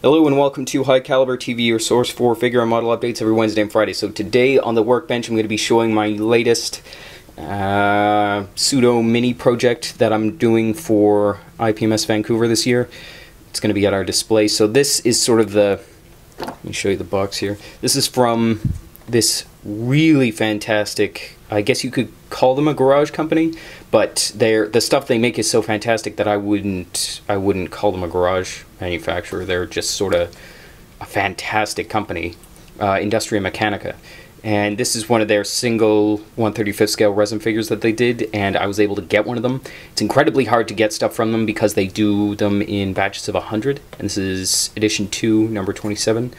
Hello and welcome to High Caliber TV, your source for figure and model updates every Wednesday and Friday. So today on the Workbench I'm going to be showing my latest pseudo mini project that I'm doing for IPMS Vancouver this year. It's going to be at our display. So this is sort of the, let me show you the box here. This is from this really fantastic, I guess you could call them a garage company, but the stuff they make is so fantastic that I wouldn't call them a garage manufacturer. They're just sort of a fantastic company, Industria Mechanica. And this is one of their single 1/35 scale resin figures that they did, and I was able to get one of them. It's incredibly hard to get stuff from them because they do them in batches of 100, and this is edition 2, number 27.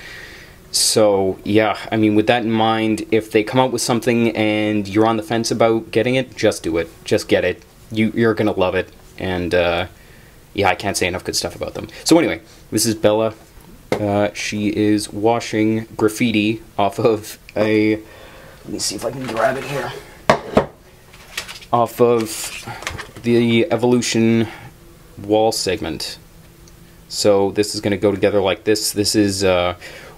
So yeah, I mean, with that in mind, if they come out with something and you're on the fence about getting it, just do it. Just get it. You're gonna love it. And yeah, I can't say enough good stuff about them. So anyway, this is Bella. She is washing graffiti off of a, let me see if I can grab it here, off of the Evolution wall segment. So this is going to go together like this. This is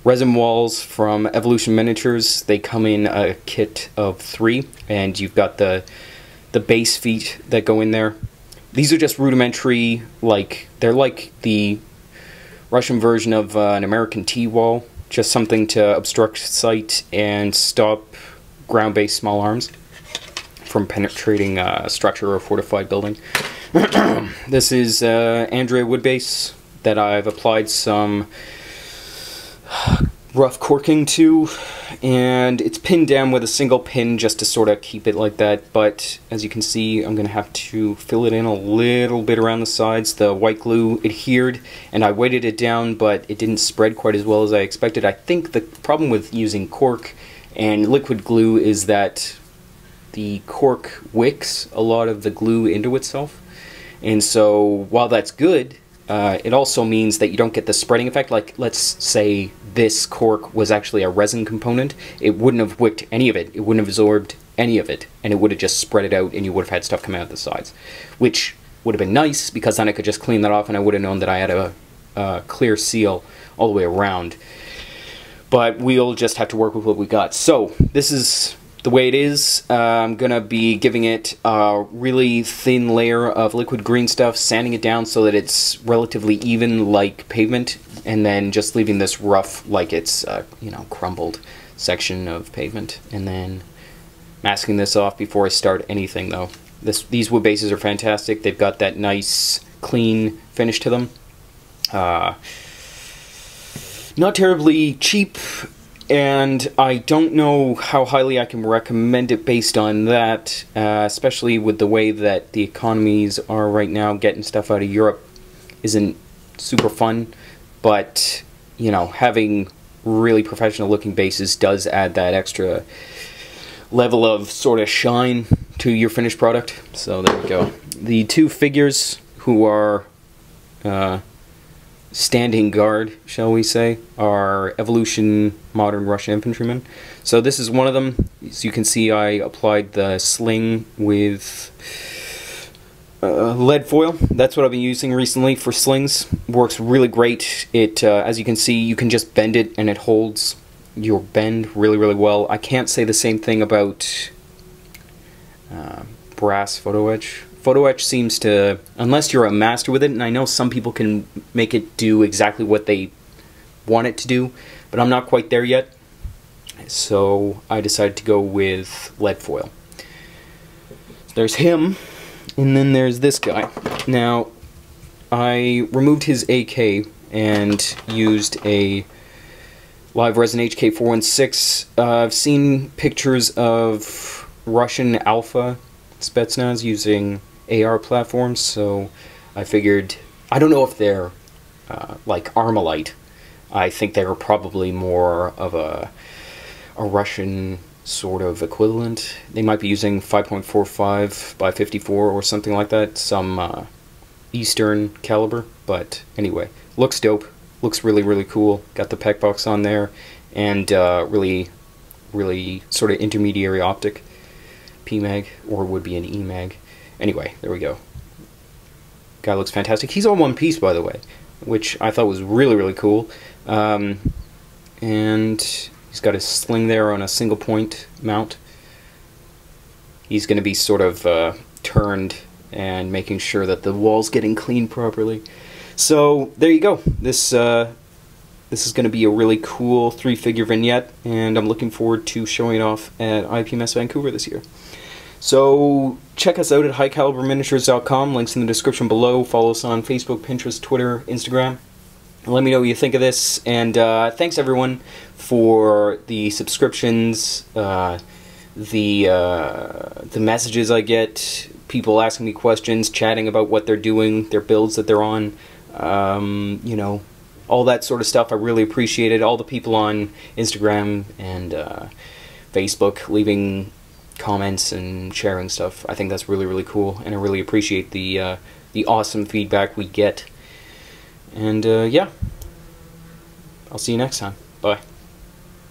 resin walls from Evolution Miniatures. They come in a kit of 3, and you've got the base feet that go in there. These are just rudimentary, they're like the Russian version of an American T-wall, just something to obstruct sight and stop ground-based small arms from penetrating a structure or a fortified building. This is Andrea wood base that I've applied some rough corking to, and it's pinned down with a single pin just to sort of keep it like that, but as you can see, I'm going to have to fill it in a little bit around the sides. The white glue adhered, and I weighted it down, but it didn't spread quite as well as I expected. I think the problem with using cork and liquid glue is that the cork wicks a lot of the glue into itself, and so while that's good, it also means that you don't get the spreading effect. Like, let's say this cork was actually a resin component, it wouldn't have wicked any of it, it wouldn't have absorbed any of it, and it would have just spread it out, and you would have had stuff come out the sides, which would have been nice, because then I could just clean that off and I would have known that I had a clear seal all the way around. But we'll just have to work with what we got. So this is the way it is. I'm gonna be giving it a really thin layer of liquid green stuff, sanding it down so that it's relatively even like pavement, and then just leaving this rough like it's you know, crumbled section of pavement, and then masking this off before I start anything though. These wood bases are fantastic. They've got that nice clean finish to them. Not terribly cheap, and I don't know how highly I can recommend it based on that, especially with the way that the economies are right now. Getting stuff out of Europe isn't super fun, but you know, having really professional looking bases does add that extra level of sort of shine to your finished product. So there we go. The two figures who are standing guard, shall we say, are Evolution Modern Russian Infantrymen. So this is one of them. As you can see, I applied the sling with lead foil. That's what I've been using recently for slings. Works really great. It, as you can see, you can just bend it and it holds your bend really, really well. I can't say the same thing about brass photo etch. Photo etch seems to, unless you're a master with it, and I know some people can make it do exactly what they want it to do, but I'm not quite there yet, so I decided to go with lead foil. There's him, and then there's this guy. Now, I removed his AK and used a live resin HK416. I've seen pictures of Russian Alpha Spetsnaz using AR platforms, so I figured, I don't know if they're like Armalite. I think they're probably more of a Russian sort of equivalent. They might be using 5.45 by 54 or something like that, some Eastern caliber, but anyway, looks dope, looks really, really cool. Got the PEC box on there, and really, really sort of intermediary optic. PMag, or would be an EMag. Anyway, there we go. Guy looks fantastic. He's all one piece, by the way. which I thought was really cool. And he's got his sling there on a single point mount. He's going to be sort of turned and making sure that the wall's getting cleaned properly. So there you go. This is going to be a really cool 3-figure vignette, and I'm looking forward to showing it off at IPMS Vancouver this year. So check us out at highcaliberminiatures.com. Links in the description below. Follow us on Facebook, Pinterest, Twitter, Instagram. And let me know what you think of this. And thanks everyone for the subscriptions, the messages I get, people asking me questions, chatting about what they're doing, their builds that they're on, you know, all that sort of stuff. I really appreciate it. All the people on Instagram and Facebook leaving comments and sharing stuff. I think that's really cool, and I really appreciate the awesome feedback we get. And yeah, I'll see you next time. Bye.